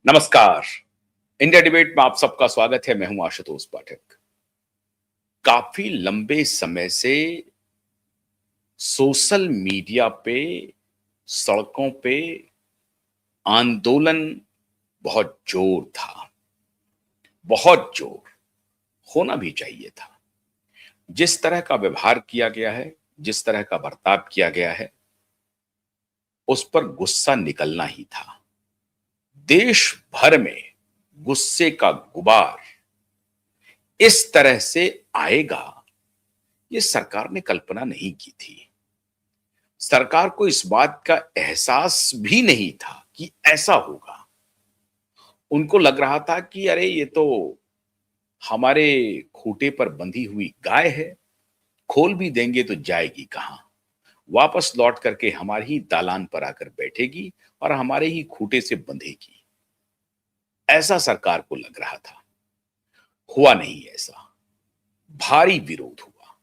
नमस्कार। India debate में आप सबका स्वागत है। मैं हूं आशुतोष पाठक। काफी लंबे समय से सोशल मीडिया पे, सड़कों पे आंदोलन बहुत जोर था, बहुत जोर होना भी चाहिए था। जिस तरह का व्यवहार किया गया है, जिस तरह का बर्ताव किया गया है, उस पर गुस्सा निकलना ही था। देश भर में गुस्से का गुबार इस तरह से आएगा, ये सरकार ने कल्पना नहीं की थी। सरकार को इस बात का एहसास भी नहीं था कि ऐसा होगा। उनको लग रहा था कि अरे ये तो हमारे खूंटे पर बंधी हुई गाय है, खोल भी देंगे तो जाएगी कहां, वापस लौट करके हमारे ही दालान पर आकर बैठेगी और हमारे ही खूंटे से बंधेगी। ऐसा सरकार को लग रहा था। हुआ नहीं ऐसा। भारी विरोध हुआ।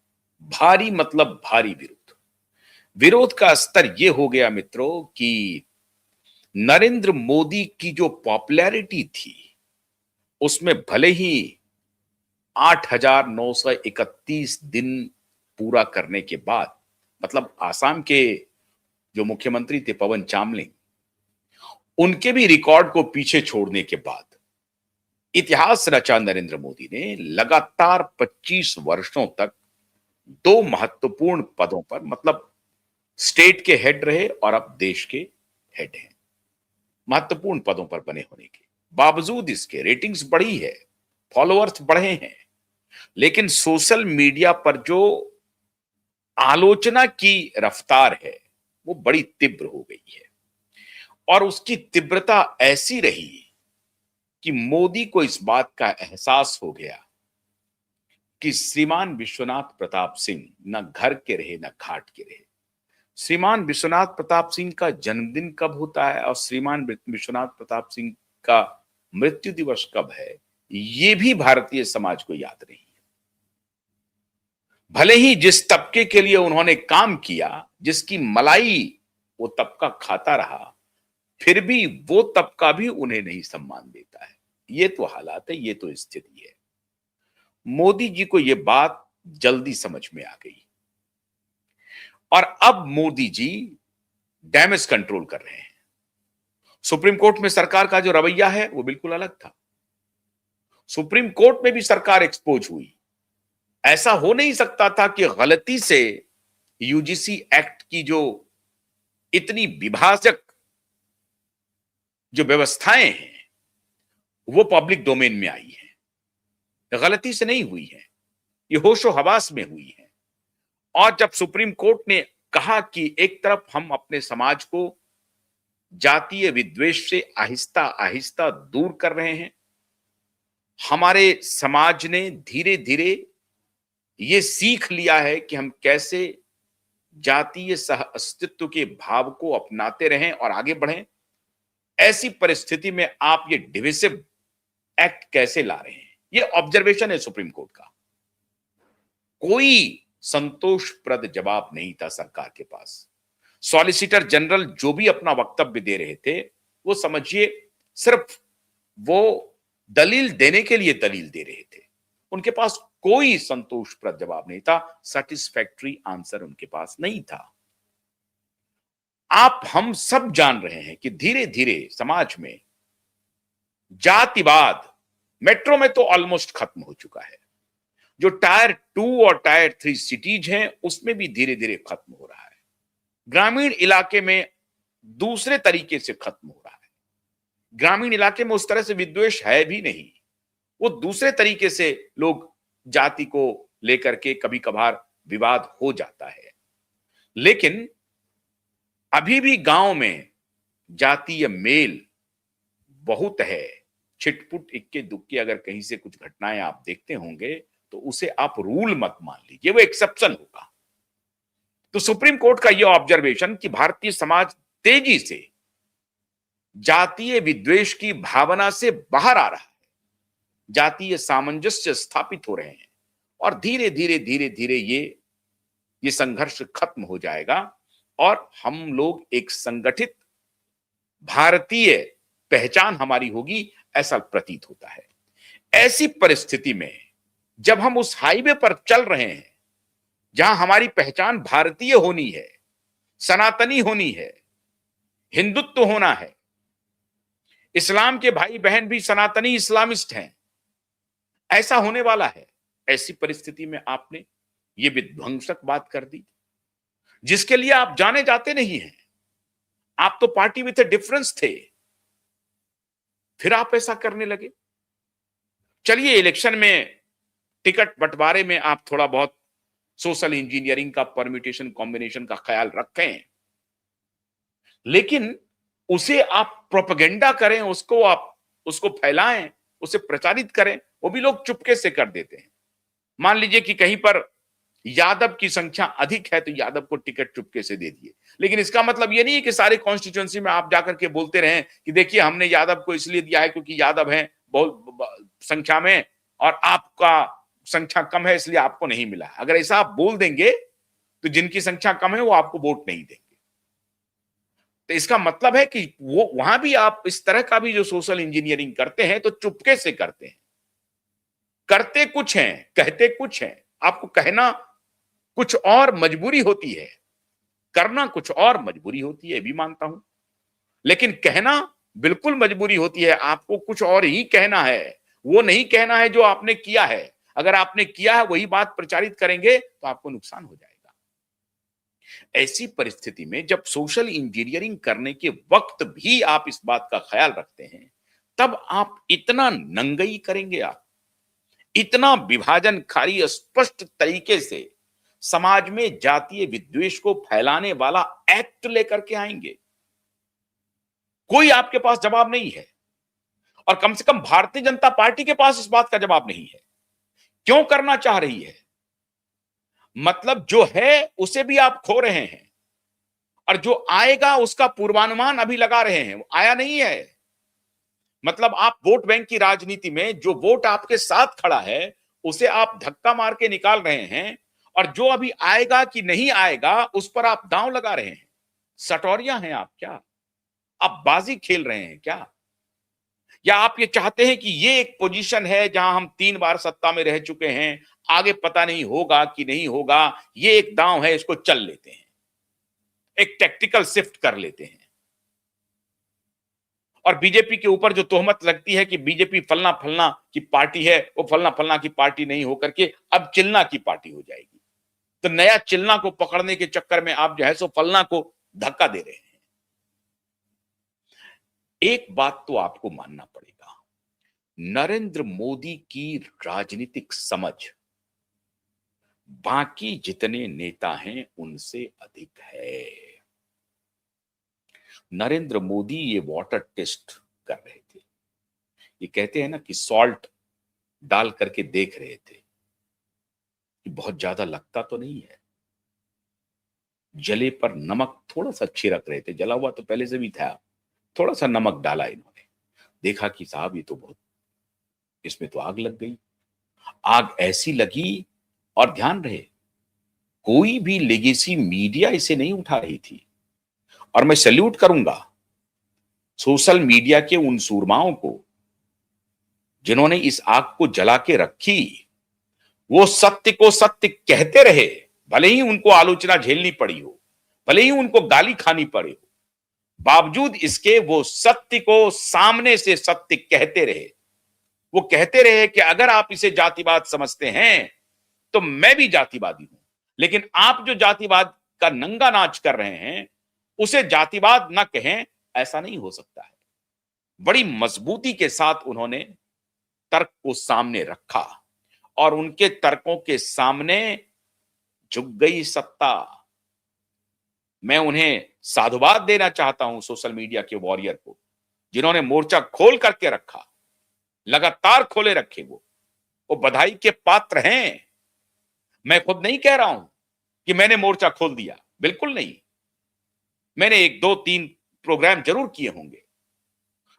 भारी मतलब भारी विरोध। विरोध का स्तर यह हो गया मित्रों कि नरेंद्र मोदी की जो पॉपुलैरिटी थी, उसमें भले ही 8,931 दिन पूरा करने के बाद, मतलब आसाम के जो मुख्यमंत्री थे पवन चामलिंग, उनके भी रिकॉर्ड को पीछे छोड़ने के बाद इतिहास रचा नरेंद्र मोदी ने। लगातार 25 वर्षों तक दो महत्वपूर्ण पदों पर, मतलब स्टेट के हेड रहे और अब देश के हेड हैं। महत्वपूर्ण पदों पर बने होने के बावजूद इसके रेटिंग्स बढ़ी है, फॉलोअर्स बढ़े हैं, लेकिन सोशल मीडिया पर जो आलोचना की रफ्तार है वो बड़ी तीव्र हो गई है। और उसकी तीव्रता ऐसी रही कि मोदी को इस बात का एहसास हो गया कि श्रीमान विश्वनाथ प्रताप सिंह न घर के रहे न घाट के रहे। श्रीमान विश्वनाथ प्रताप सिंह का जन्मदिन कब होता है और श्रीमान विश्वनाथ प्रताप सिंह का मृत्यु दिवस कब है, ये भी भारतीय समाज को याद नहीं है। भले ही जिस तबके के लिए उन्होंने काम किया, जिसकी मलाई वो तबका खाता रहा, फिर भी वो तबका भी उन्हें नहीं सम्मान देता है। ये तो हालात है, ये तो स्थिति है। मोदी जी को यह बात जल्दी समझ में आ गई और अब मोदी जी डैमेज कंट्रोल कर रहे हैं। सुप्रीम कोर्ट में सरकार का जो रवैया है वो बिल्कुल अलग था। सुप्रीम कोर्ट में भी सरकार एक्सपोज हुई। ऐसा हो नहीं सकता था कि गलती से यूजीसी एक्ट की जो इतनी विभाजक जो व्यवस्थाएं हैं वो पब्लिक डोमेन में आई है। गलती से नहीं हुई है, ये होशो हवास में हुई है। और जब सुप्रीम कोर्ट ने कहा कि एक तरफ हम अपने समाज को जातीय विद्वेष से आहिस्ता आहिस्ता दूर कर रहे हैं, हमारे समाज ने धीरे धीरे ये सीख लिया है कि हम कैसे जातीय सह अस्तित्व के भाव को अपनाते रहें और आगे बढ़ें। ऐसी परिस्थिति में आप ये डिविसिव एक्ट कैसे ला रहे हैं, ये ऑब्जर्वेशन है सुप्रीम कोर्ट का। कोई संतोषप्रद जवाब नहीं था सरकार के पास। सॉलिसिटर जनरल जो भी अपना वक्तव्य दे रहे थे, वो समझिए सिर्फ वो दलील देने के लिए दलील दे रहे थे। उनके पास कोई संतोषप्रद जवाब नहीं था, सेटिस्फैक्टरी आंसर उनके पास नहीं था। आप हम सब जान रहे हैं कि धीरे धीरे समाज में जातिवाद मेट्रो में तो ऑलमोस्ट खत्म हो चुका है। जो टायर 2 और टायर 3 सिटीज हैं उसमें भी धीरे धीरे खत्म हो रहा है। ग्रामीण इलाके में दूसरे तरीके से खत्म हो रहा है। ग्रामीण इलाके में उस तरह से विद्वेष है भी नहीं, वो दूसरे तरीके से लोग जाति को लेकर के कभी कभार विवाद हो जाता है। लेकिन अभी भी गांव में जातीय मेल बहुत है। छिटपुट इक्के दुक्के अगर कहीं से कुछ घटनाएं आप देखते होंगे तो उसे आप रूल मत मान लीजिए, वो एक्सेप्शन होगा। तो सुप्रीम कोर्ट का यह ऑब्जर्वेशन कि भारतीय समाज तेजी से जातीय विद्वेष की भावना से बाहर आ रहा है, जातीय सामंजस्य स्थापित हो रहे हैं और धीरे धीरे धीरे धीरे ये संघर्ष खत्म हो जाएगा और हम लोग एक संगठित भारतीय पहचान हमारी होगी, ऐसा प्रतीत होता है। ऐसी परिस्थिति में जब हम उस हाईवे पर चल रहे हैं जहां हमारी पहचान भारतीय होनी है, सनातनी होनी है, हिंदुत्व होना है, इस्लाम के भाई बहन भी सनातनी इस्लामिस्ट हैं, ऐसा होने वाला है। ऐसी परिस्थिति में आपने ये विध्वंसक बात कर दी जिसके लिए आप जाने जाते नहीं हैं। आप तो पार्टी विथ ए डिफरेंस थे, फिर आप ऐसा करने लगे। चलिए, इलेक्शन में टिकट बंटवारे में आप थोड़ा बहुत सोशल इंजीनियरिंग का परम्यूटेशन कॉम्बिनेशन का ख्याल रखें, लेकिन उसे आप प्रोपेगेंडा करें, उसको फैलाएं, उसे प्रचारित करें, वो भी लोग चुपके से कर देते हैं। मान लीजिए कि कहीं पर यादव की संख्या अधिक है तो यादव को टिकट चुपके से दे दिए, लेकिन इसका मतलब ये नहीं है कि सारे कॉन्स्टिट्यूएंसी में आप जाकर के बोलते रहें कि देखिए हमने यादव को इसलिए दिया है क्योंकि यादव हैं बहुत संख्या में और आपका संख्या कम है इसलिए आपको नहीं मिला। अगर ऐसा आप बोल देंगे तो जिनकी संख्या कम है वो आपको वोट नहीं देंगे। तो इसका मतलब है कि वो वहां भी आप इस तरह का भी जो सोशल इंजीनियरिंग करते हैं तो चुपके से करते हैं। करते कुछ हैं, कहते कुछ हैं। आपको कहना कुछ और मजबूरी होती है, करना कुछ और मजबूरी होती है, भी मानता हूं, लेकिन कहना बिल्कुल मजबूरी होती है। आपको कुछ और ही कहना है, वो नहीं कहना है जो आपने किया है। अगर आपने किया है वही बात प्रचारित करेंगे तो आपको नुकसान हो जाएगा। ऐसी परिस्थिति में जब सोशल इंजीनियरिंग करने के वक्त भी आप इस बात का ख्याल रखते हैं, तब आप इतना नंगई करेंगे, आप इतना विभाजनकारी स्पष्ट तरीके से समाज में जातीय विद्वेष को फैलाने वाला एक्ट लेकर के आएंगे। कोई आपके पास जवाब नहीं है और कम से कम भारतीय जनता पार्टी के पास इस बात का जवाब नहीं है। क्यों करना चाह रही है? मतलब जो है उसे भी आप खो रहे हैं और जो आएगा उसका पूर्वानुमान अभी लगा रहे हैं, वो आया नहीं है। मतलब आप वोट बैंक की राजनीति में जो वोट आपके साथ खड़ा है उसे आप धक्का मार के निकाल रहे हैं और जो अभी आएगा कि नहीं आएगा उस पर आप दांव लगा रहे हैं। सटोरिया हैं आप क्या? आप बाजी खेल रहे हैं क्या? या आप ये चाहते हैं कि ये एक पोजीशन है जहां हम 3 बार सत्ता में रह चुके हैं, आगे पता नहीं होगा कि नहीं होगा, ये एक दांव है, इसको चल लेते हैं, एक टैक्टिकल शिफ्ट कर लेते हैं। और बीजेपी के ऊपर जो तोहमत लगती है कि बीजेपी फलना फलना की पार्टी है, वो फलना फलना की पार्टी नहीं होकर के अब चिलना की पार्टी हो जाएगी। तो नया चिलना को पकड़ने के चक्कर में आप जो है सो फलना को धक्का दे रहे हैं। एक बात तो आपको मानना पड़ेगा, नरेंद्र मोदी की राजनीतिक समझ बाकी जितने नेता हैं उनसे अधिक है। नरेंद्र मोदी ये वाटर टेस्ट कर रहे थे। ये कहते हैं ना कि सॉल्ट डाल करके देख रहे थे कि बहुत ज्यादा लगता तो नहीं है। जले पर नमक थोड़ा सा छिड़क रहे थे, जला हुआ तो पहले से भी था, थोड़ा सा नमक डाला इन्होंने, देखा कि साहब ये तो बहुत, इसमें तो आग लग गई। आग ऐसी लगी, और ध्यान रहे कोई भी लेगेसी मीडिया इसे नहीं उठा रही थी। और मैं सैल्यूट करूंगा सोशल मीडिया के उन सूरमाओं को जिन्होंने इस आग को जला के रखी। वो सत्य को सत्य कहते रहे, भले ही उनको आलोचना झेलनी पड़ी हो, भले ही उनको गाली खानी पड़े हो, बावजूद इसके वो सत्य को सामने से सत्य कहते रहे। वो कहते रहे कि अगर आप इसे जातिवाद समझते हैं तो मैं भी जातिवादी हूं, लेकिन आप जो जातिवाद का नंगा नाच कर रहे हैं उसे जातिवाद ना कहें, ऐसा नहीं हो सकता है। बड़ी मजबूती के साथ उन्होंने तर्क को सामने रखा और उनके तर्कों के सामने झुक गई सत्ता। मैं उन्हें साधुवाद देना चाहता हूं, सोशल मीडिया के वॉरियर को, जिन्होंने मोर्चा खोल करके रखा, लगातार खोले रखे। वो बधाई के पात्र हैं। मैं खुद नहीं कह रहा हूं कि मैंने मोर्चा खोल दिया, बिल्कुल नहीं। मैंने 1 2 3 प्रोग्राम जरूर किए होंगे,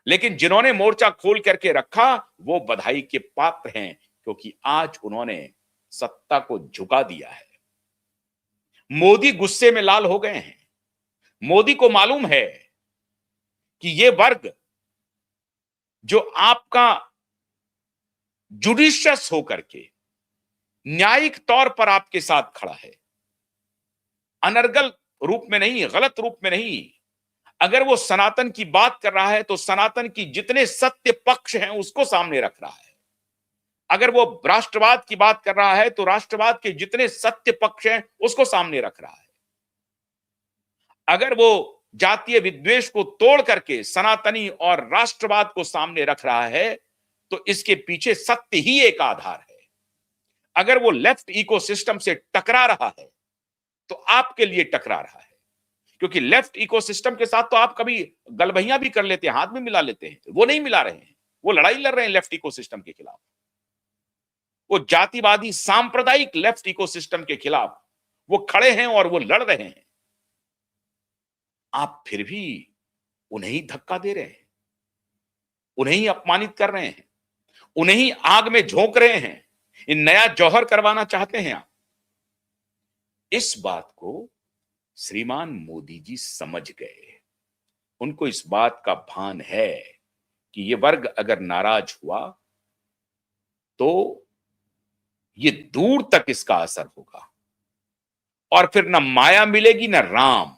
लेकिन जिन्होंने मोर्चा खोल करके रखा वो बधाई के पात्र हैं, क्योंकि आज उन्होंने सत्ता को झुका दिया है। मोदी गुस्से में लाल हो गए हैं। मोदी को मालूम है कि ये वर्ग जो आपका जुडिशियस होकर के न्यायिक तौर पर आपके साथ खड़ा है, अनर्गल रूप में नहीं, गलत रूप में नहीं, अगर वो सनातन की बात कर रहा है तो सनातन की जितने सत्य पक्ष हैं उसको सामने रख रहा है। अगर वो राष्ट्रवाद की बात कर रहा है तो राष्ट्रवाद के जितने सत्य पक्ष हैं उसको सामने रख रहा है। अगर वो जातीय विद्वेष को तोड़ करके सनातनी और राष्ट्रवाद को सामने रख रहा है तो इसके पीछे सत्य ही एक आधार है। अगर वो लेफ्ट इकोसिस्टम से टकरा रहा है तो आपके लिए टकरा रहा है, क्योंकि लेफ्ट इकोसिस्टम के साथ तो आप कभी गलबहियां भी कर लेते हैं, हाथ में मिला लेते हैं, वो नहीं मिला रहे हैं, वो लड़ाई लड़ रहे हैं लेफ्ट इकोसिस्टम के खिलाफ, वो जातिवादी सांप्रदायिक लेफ्ट इकोसिस्टम के खिलाफ वो खड़े हैं और वो लड़ रहे हैं। आप फिर भी उन्हें ही धक्का दे रहे हैं, उन्हें ही अपमानित कर रहे हैं, उन्हें ही आग में झोंक रहे हैं, इन नया जौहर करवाना चाहते हैं आप। इस बात को श्रीमान मोदी जी समझ गए। उनको इस बात का भान है कि ये वर्ग अगर नाराज हुआ तो ये दूर तक इसका असर होगा और फिर ना माया मिलेगी ना राम।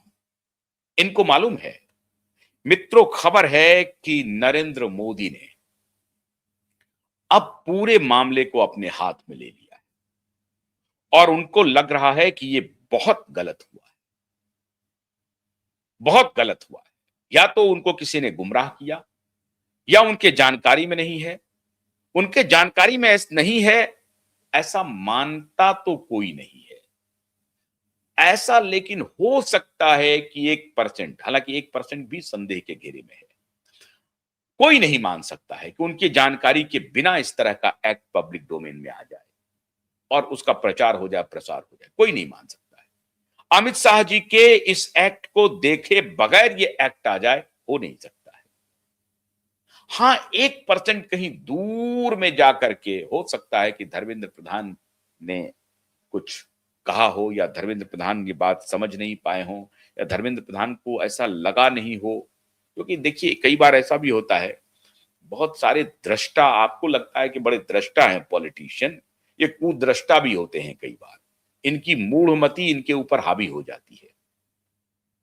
इनको मालूम है। मित्रों, खबर है कि नरेंद्र मोदी ने अब पूरे मामले को अपने हाथ में ले लिया है और उनको लग रहा है कि ये बहुत गलत हुआ है, बहुत गलत हुआ है। या तो उनको किसी ने गुमराह किया या उनके जानकारी में नहीं है। उनके जानकारी में नहीं है ऐसा मानता तो कोई नहीं है। ऐसा लेकिन हो सकता है कि 1%, हालांकि 1% भी संदेह के घेरे में है। कोई नहीं मान सकता है कि उनकी जानकारी के बिना इस तरह का एक्ट पब्लिक डोमेन में आ जाए और उसका प्रचार हो जाए, प्रसार हो जाए। कोई नहीं मान सकता है। अमित शाह जी के इस एक्ट को देखे बगैर ये एक्ट आ जाए, हो नहीं सकता है। हां, 1% कहीं दूर में जाकर के हो सकता है कि धर्मेंद्र प्रधान ने कुछ कहा हो या धर्मेंद्र प्रधान ये बात समझ नहीं पाए हो या धर्मेंद्र प्रधान को ऐसा लगा नहीं हो। क्योंकि देखिए, कई बार ऐसा भी होता है, बहुत सारे दृष्टा, आपको लगता है कि बड़े दृष्टा हैं पॉलिटिशियन, ये कुदृष्टा भी होते हैं कई बार। इनकी मूढ़मति इनके ऊपर हावी हो जाती है,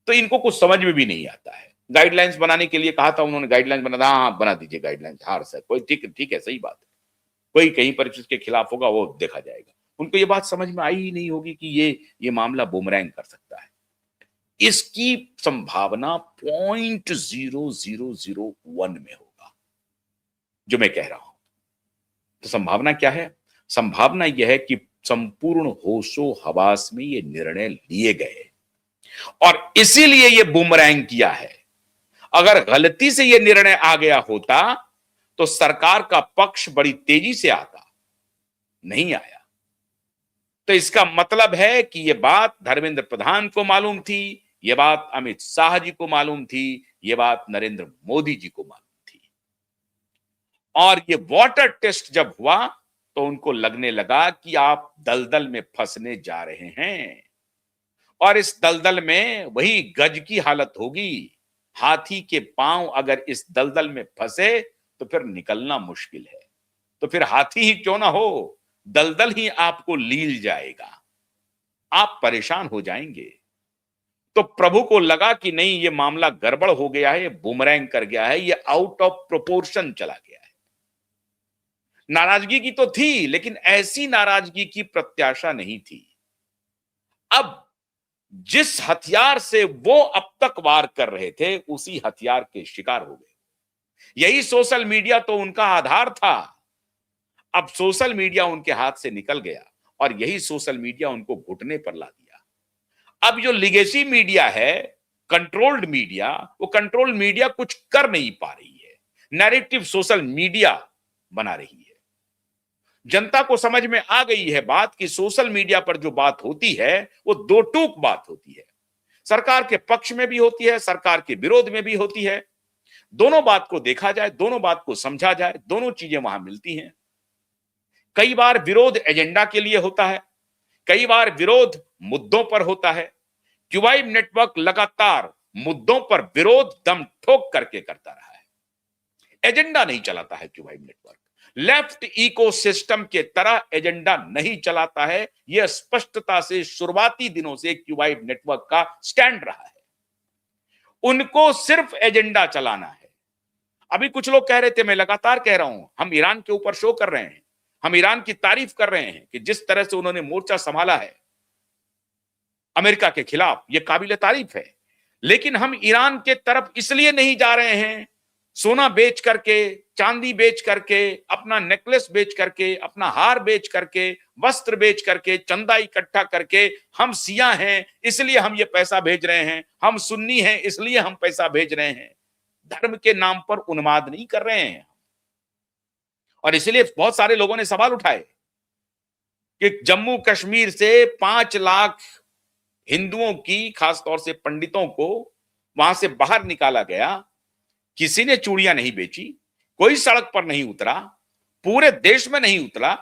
तो इनको कुछ समझ में भी नहीं आता है। गाइडलाइंस बनाने के लिए कहा था उन्होंने, गाइडलाइंस बना, हाँ बना दीजिए गाइडलाइंस, हाँ सर कोई ठीक ठीक है, सही बात है, कोई कहीं पर इसके खिलाफ होगा वो देखा जाएगा। उनको ये बात समझ में आई ही नहीं होगी कि ये मामला बूमरैंग कर सकता है। इसकी संभावना 0.0001 में होगा जो मैं कह रहा हूं। तो संभावना क्या है? संभावना यह है कि संपूर्ण होशो हवास में ये निर्णय लिए गए और इसीलिए ये बूमरैंग किया है। अगर गलती से ये निर्णय आ गया होता तो सरकार का पक्ष बड़ी तेजी से आता, नहीं आया। तो इसका मतलब है कि यह बात धर्मेंद्र प्रधान को मालूम थी, यह बात अमित शाह जी को मालूम थी, यह बात नरेंद्र मोदी जी को मालूम थी। और ये वाटर टेस्ट जब हुआ तो उनको लगने लगा कि आप दलदल में फंसने जा रहे हैं और इस दलदल में वही गज की हालत होगी। हाथी के पांव अगर इस दलदल में फंसे तो फिर निकलना मुश्किल है। तो फिर हाथी ही क्यों ना हो, दलदल ही आपको लील जाएगा, आप परेशान हो जाएंगे। तो प्रभु को लगा कि नहीं, ये मामला गड़बड़ हो गया है, ये बूमरैंग कर गया है, ये आउट ऑफ प्रोपोर्शन चला गया है। नाराजगी की तो थी, लेकिन ऐसी नाराजगी की प्रत्याशा नहीं थी। अब जिस हथियार से वो अब तक वार कर रहे थे उसी हथियार के शिकार हो गए। यही सोशल मीडिया तो उनका आधार था। अब सोशल मीडिया उनके हाथ से निकल गया और यही सोशल मीडिया उनको घुटने पर ला दिया। अब जो लिगेसी मीडिया है, कंट्रोल्ड मीडिया, वो कंट्रोल्ड मीडिया कुछ कर नहीं पा रही है। नैरेटिव सोशल मीडिया बना रही है। जनता को समझ में आ गई है बात कि सोशल मीडिया पर जो बात होती है वो दो टूक बात होती है। सरकार के पक्ष में भी होती है, सरकार के विरोध में भी होती है। दोनों बात को देखा जाए, दोनों बात को समझा जाए, दोनों चीजें वहां मिलती हैं। कई बार विरोध एजेंडा के लिए होता है, कई बार विरोध मुद्दों पर होता है। क्यूबाइब नेटवर्क लगातार मुद्दों पर विरोध दम ठोक करके करता रहा है। एजेंडा नहीं चलाता है क्यूबाइड नेटवर्क, लेफ्ट इकोसिस्टम के तरह एजेंडा नहीं चलाता है। यह स्पष्टता से शुरुआती दिनों से क्यूबाइड नेटवर्क का स्टैंड रहा है। उनको सिर्फ एजेंडा चलाना है। अभी कुछ लोग कह रहे थे, मैं लगातार कह रहा हूं, हम ईरान के ऊपर शो कर रहे हैं, हम ईरान की तारीफ कर रहे हैं कि जिस तरह से उन्होंने मोर्चा संभाला है अमेरिका के खिलाफ, यह काबिल तारीफ है। लेकिन हम ईरान के तरफ इसलिए नहीं जा रहे हैं, सोना बेच करके, चांदी बेच करके, अपना नेकलेस बेच करके, अपना हार बेच करके, वस्त्र बेच करके, चंदा इकट्ठा करके, हम सिया हैं इसलिए हम ये पैसा भेज रहे हैं, हम सुन्नी हैं इसलिए हम पैसा भेज रहे हैं। धर्म के नाम पर उन्माद नहीं कर रहे हैं। और इसलिए बहुत सारे लोगों ने सवाल उठाए कि जम्मू कश्मीर से 5 लाख हिंदुओं की, खासतौर से पंडितों को वहां से बाहर निकाला गया, किसी ने चूड़ियां नहीं बेची, कोई सड़क पर नहीं उतरा, पूरे देश में नहीं उतरा,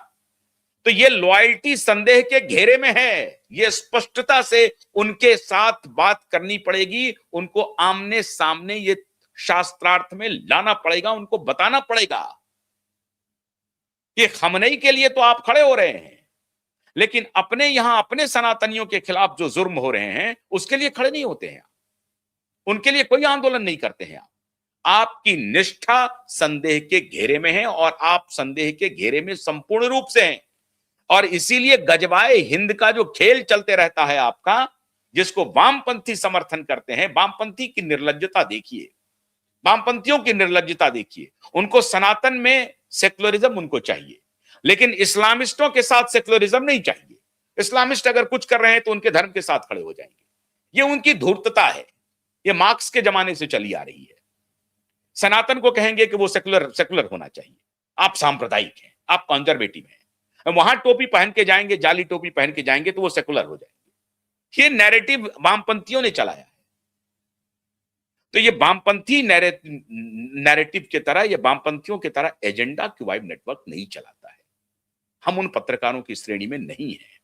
तो ये लॉयल्टी संदेह के घेरे में है। ये स्पष्टता से उनके साथ बात करनी पड़ेगी, उनको आमने सामने ये शास्त्रार्थ में लाना पड़ेगा, उनको बताना पड़ेगा कि खमनई के लिए तो आप खड़े हो रहे हैं, लेकिन अपने यहां अपने सनातनियों के खिलाफ जो जुर्म हो रहे हैं उसके लिए खड़े नहीं होते हैं, उनके लिए कोई आंदोलन नहीं करते हैं। आपकी निष्ठा संदेह के घेरे में है और आप संदेह के घेरे में संपूर्ण रूप से हैं। और इसीलिए गजवाए हिंद का जो खेल चलते रहता है आपका, जिसको वामपंथी समर्थन करते हैं, वामपंथी की निर्लज्जता देखिए, वामपंथियों की निर्लज्जता देखिए। उनको सनातन में सेक्युलरिज्म उनको चाहिए, लेकिन इस्लामिस्टों के साथ सेक्युलरिज्म नहीं चाहिए। इस्लामिस्ट अगर कुछ कर रहे हैं तो उनके धर्म के साथ खड़े हो जाएंगे। ये उनकी धूर्तता है, ये मार्क्स के जमाने से चली आ रही है। सनातन को कहेंगे कि वो सेक्युलर होना चाहिए, आप सांप्रदायिक हैं, आप कंजर्वेटिव हैं। वहां टोपी पहन के जाएंगे, जाली टोपी पहन के जाएंगे तो वो सेक्युलर हो जाएंगे। ये नैरेटिव वामपंथियों ने चलाया है। तो ये वामपंथी नैरेटिव की तरह, ये वामपंथियों की तरह एजेंडा क्यूबाइड नेटवर्क नहीं चलाता है। हम उन पत्रकारों की श्रेणी में नहीं है।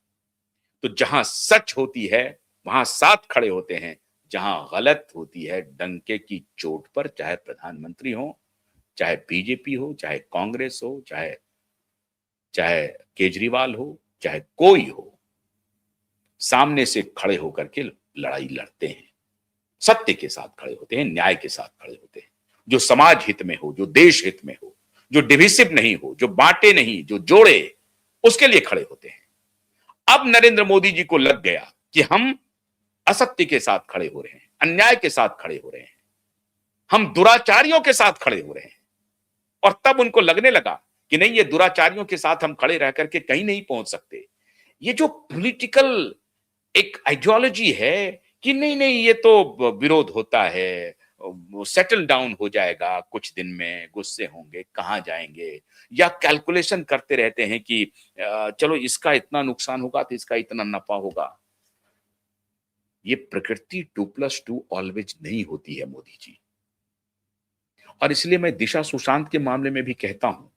तो जहां सच होती है वहां साथ खड़े होते हैं, जहां गलत होती है डंके की चोट पर, चाहे प्रधानमंत्री हो, चाहे बीजेपी हो, चाहे कांग्रेस हो, चाहे केजरीवाल हो, चाहे कोई हो, सामने से खड़े होकर के लड़ाई लड़ते हैं, सत्य के साथ खड़े होते हैं, न्याय के साथ खड़े होते हैं, जो समाज हित में हो, जो देश हित में हो, जो डिविसिव नहीं हो, जो बांटे नहीं, जो जोड़े, उसके लिए खड़े होते हैं। अब नरेंद्र मोदी जी को लग गया कि हम असत्य के साथ खड़े हो रहे हैं, अन्याय के साथ खड़े हो रहे हैं, हम दुराचारियों के साथ खड़े हो रहे हैं। और तब उनको लगने लगा कि नहीं, ये दुराचारियों के साथ हम खड़े रह करके कहीं नहीं पहुंच सकते। ये जो पॉलिटिकल एक आइडियोलॉजी है कि नहीं नहीं ये तो विरोध होता है, वो सेटल डाउन हो जाएगा कुछ दिन में, गुस्से होंगे, कहां जाएंगे, या कैलकुलेशन करते रहते हैं कि चलो इसका इतना नुकसान होगा तो इसका इतना नफा होगा। ये प्रकृति 2+2 ऑलवेज नहीं होती है मोदी जी। और इसलिए मैं दिशा सुशांत के मामले में भी कहता हूं,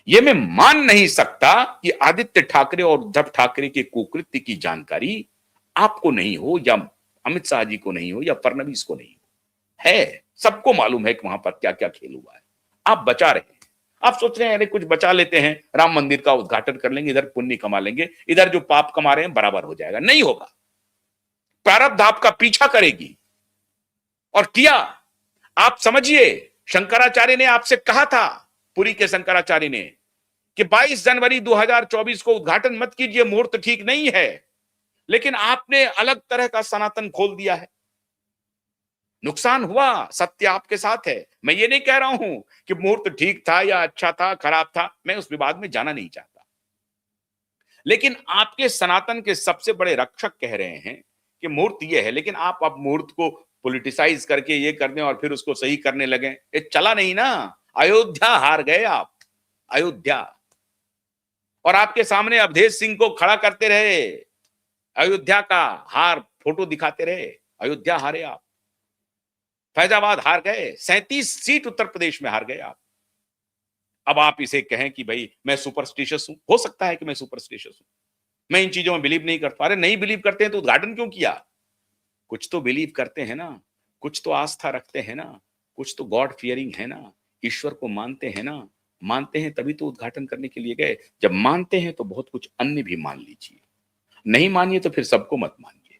ये मैं मान नहीं सकता कि आदित्य ठाकरे और उद्धव ठाकरे के कुकृत्य की जानकारी आपको नहीं हो, या अमित शाह जी को नहीं हो, या फडणवीस को नहीं हो। है, सबको मालूम है कि वहां पर क्या क्या खेल हुआ है। आप बचा रहे हैं, आप सोच रहे हैं अरे कुछ बचा लेते हैं, राम मंदिर का उद्घाटन कर लेंगे, इधर पुण्य कमा लेंगे, इधर जो पाप कमा रहे हैं बराबर हो जाएगा। नहीं होगा, प्रारब्ध आपका पीछा करेगी। और किया, आप समझिए, शंकराचार्य ने आपसे कहा था, पुरी के शंकराचार्य ने, कि 22 जनवरी 2024 को उद्घाटन मत कीजिए, मुहूर्त ठीक नहीं है। लेकिन आपने अलग तरह का सनातन खोल दिया है। नुकसान हुआ, सत्य आपके साथ है। मैं ये नहीं कह रहा हूं कि मुहूर्त ठीक था या अच्छा था, खराब था, मैं उस विवाद में जाना नहीं चाहता। लेकिन आपके सनातन के सबसे बड़े रक्षक कह रहे हैं कि मुहूर्त ये है, लेकिन आप अब मुहूर्त को पॉलिटिसाइज करके ये कर दें और फिर उसको सही करने लगे। ये चला नहीं ना। अयोध्या हार गए आप, अयोध्या। और आपके सामने अवधेश सिंह को खड़ा करते रहे, अयोध्या का हार फोटो दिखाते रहे, अयोध्या हारे आप। फैजाबाद हार गए, 37 सीट उत्तर प्रदेश में हार गए आप। अब आप इसे कहें कि भाई मैं सुपरस्टिशियस हूं, हो सकता है कि मैं सुपरस्टिशियस हूं, मैं इन चीजों में बिलीव नहीं करता। अरे नहीं बिलीव करते हैं तो उद्घाटन क्यों किया? कुछ तो बिलीव करते हैं ना, कुछ तो आस्था रखते हैं ना, कुछ तो गॉड फियरिंग है ना, ईश्वर को मानते हैं ना, मानते हैं तभी तो उद्घाटन करने के लिए गए। जब मानते हैं तो बहुत कुछ अन्य भी मान लीजिए, नहीं मानिए तो फिर सबको मत मानिए।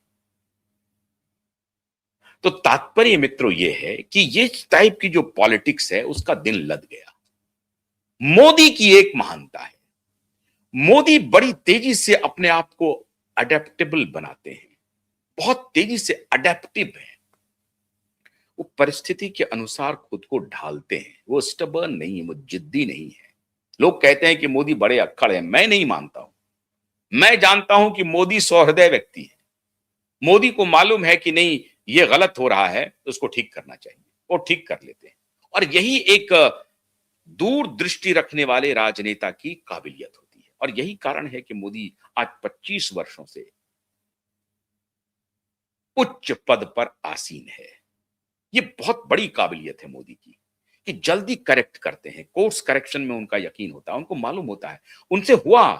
तो तात्पर्य मित्रों ये है कि ये टाइप की जो पॉलिटिक्स है उसका दिन लद गया। मोदी की एक महानता है, मोदी बड़ी तेजी से अपने आप को अडेप्टेबल बनाते हैं, बहुत तेजी से अडेप्टिव है। वो परिस्थिति के अनुसार खुद को ढालते हैं, वो स्टबर्न नहीं है, वो जिद्दी नहीं है। लोग कहते हैं कि मोदी बड़े अक्खड़ हैं, मैं नहीं मानता हूं। मैं जानता हूं कि मोदी सहृदय व्यक्ति है। मोदी को मालूम है कि नहीं ये गलत हो रहा है तो उसको ठीक करना चाहिए, वो ठीक कर लेते हैं। और यही एक दूरदृष्टि रखने वाले राजनेता की काबिलियत होती है। और यही कारण है कि मोदी आज 25 वर्षों से उच्च पद पर आसीन है। ये बहुत बड़ी काबिलियत है मोदी की कि जल्दी करेक्ट करते हैं, कोर्स करेक्शन में उनका यकीन होता है। उनको मालूम होता है, उनसे हुआ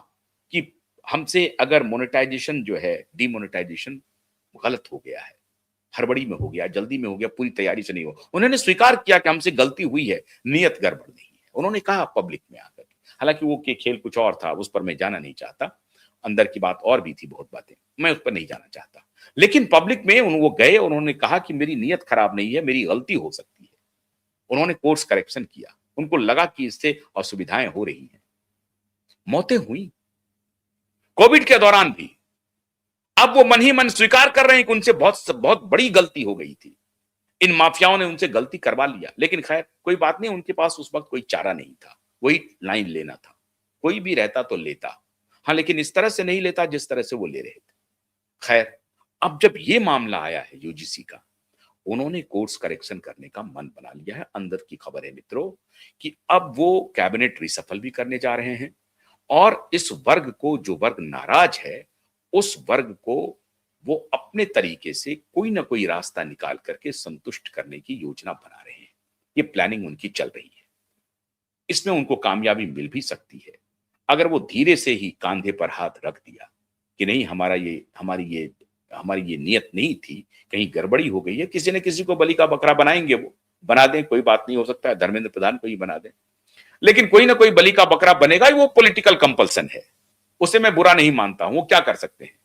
कि हमसे अगर मोनेटाइजेशन जो है, डीमोनेटाइजेशन गलत हो गया है, हड़बड़ी में हो गया, जल्दी में हो गया, पूरी तैयारी से नहीं हो। उन्होंने स्वीकार किया कि हमसे गलती हुई है, नियत गड़बड़ नहीं है। उन्होंने कहा पब्लिक में आकर के। हालांकि वो के खेल कुछ और था, उस पर मैं जाना नहीं चाहता। अंदर की बात और भी थी, बहुत बातें, मैं उस पर नहीं जाना चाहता। लेकिन पब्लिक में वो गए, उन्होंने कहा कि मेरी नियत खराब नहीं है, मेरी गलती हो सकती है। उन्होंने कोर्स करेक्शन किया। उनको लगा कि इससे असुविधाएं हो रही हैं, मौतें हुई कोविड के दौरान भी। अब वो मन ही मन स्वीकार कर रहे हैं कि उनसे बहुत बहुत बड़ी गलती हो गई थी, इन माफियाओं ने उनसे गलती करवा लिया। लेकिन खैर कोई बात नहीं, उनके पास उस वक्त कोई चारा नहीं था, वही लाइन लेना था। कोई भी रहता तो लेता, हाँ, लेकिन इस तरह से नहीं लेता जिस तरह से वो ले रहे थे। खैर, अब जब ये मामला आया है यूजीसी का, उन्होंने कोर्स करेक्शन करने का मन बना लिया है। अंदर की खबर है मित्रों कि अब वो कैबिनेट रिसफल भी करने जा रहे हैं और इस वर्ग को, जो वर्ग नाराज है, उस वर्ग को वो अपने तरीके से कोई ना कोई रास्ता निकाल करके संतुष्ट करने की योजना बना रहे हैं। ये प्लानिंग उनकी चल रही है। इसमें उनको कामयाबी मिल भी सकती है अगर वो धीरे से ही कांधे पर हाथ रख दिया कि नहीं, हमारी ये नियत नहीं थी, कहीं गड़बड़ी हो गई है, किसी न किसी को बलि का बकरा बनाएंगे, वो बना दें, कोई बात नहीं, हो सकता है धर्मेंद्र प्रधान को ही बना दें, लेकिन कोई ना कोई बलि का बकरा बनेगा ही। वो पॉलिटिकल कंपल्सन है, उसे मैं बुरा नहीं मानता हूं, वो क्या कर सकते हैं।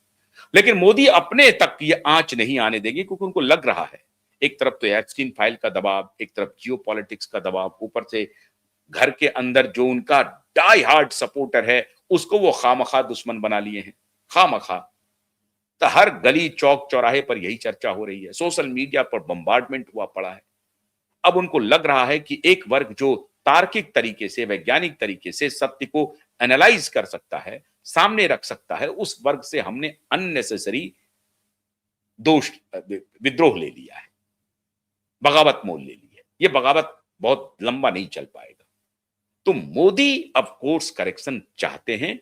लेकिन मोदी अपने तक ये आंच नहीं आने देंगे, क्योंकि उनको लग रहा है, एक तरफ तो एप्स्टीन फाइल का दबाव, एक तरफ जियो पॉलिटिक्स का दबाव, ऊपर से घर के अंदर जो उनका डाई हार्ड सपोर्टर है उसको वो खामखा दुश्मन बना लिए हैं, खामखा। तो हर गली चौक चौराहे पर यही चर्चा हो रही है, सोशल मीडिया पर बम्बार्डमेंट हुआ पड़ा है। अब उनको लग रहा है कि एक वर्ग जो तार्किक तरीके से, वैज्ञानिक तरीके से सत्य को एनालाइज कर सकता है, सामने रख सकता है, उस वर्ग से हमने अननेसेसरी दोष, विद्रोह ले लिया है, बगावत मोल ले ली है। ये बगावत बहुत लंबा नहीं चल पाएगा। तो मोदी अब कोर्स करेक्शन चाहते हैं।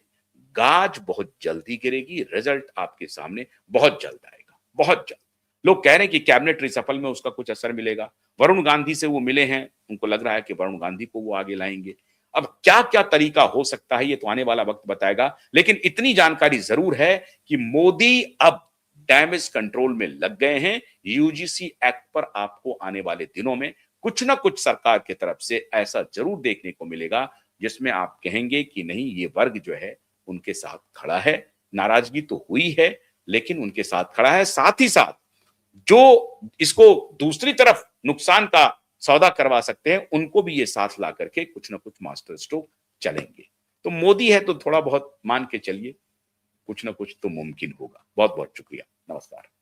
गाज बहुत जल्दी गिरेगी, रिजल्ट आपके सामने बहुत जल्द आएगा, बहुत जल्द। लोग कह रहे हैं कि कैबिनेट रिसफल में उसका कुछ असर मिलेगा। वरुण गांधी से वो मिले हैं, उनको लग रहा है कि वरुण गांधी को वो आगे लाएंगे। अब क्या क्या तरीका हो सकता है ये तो आने वाला वक्त बताएगा, लेकिन इतनी जानकारी जरूर है कि मोदी अब डैमेज कंट्रोल में लग गए हैं। यूजीसी एक्ट पर आपको आने वाले दिनों में कुछ ना कुछ सरकार की तरफ से ऐसा जरूर देखने को मिलेगा जिसमें आप कहेंगे कि नहीं, ये वर्ग जो है उनके साथ खड़ा है। नाराजगी तो हुई है, लेकिन उनके साथ खड़ा है। साथ ही साथ जो इसको दूसरी तरफ नुकसान का सौदा करवा सकते हैं, उनको भी ये साथ ला करके कुछ ना कुछ मास्टर स्ट्रोक चलेंगे। तो मोदी है तो थोड़ा बहुत मान के चलिए, कुछ ना कुछ तो मुमकिन होगा। बहुत बहुत शुक्रिया, नमस्कार।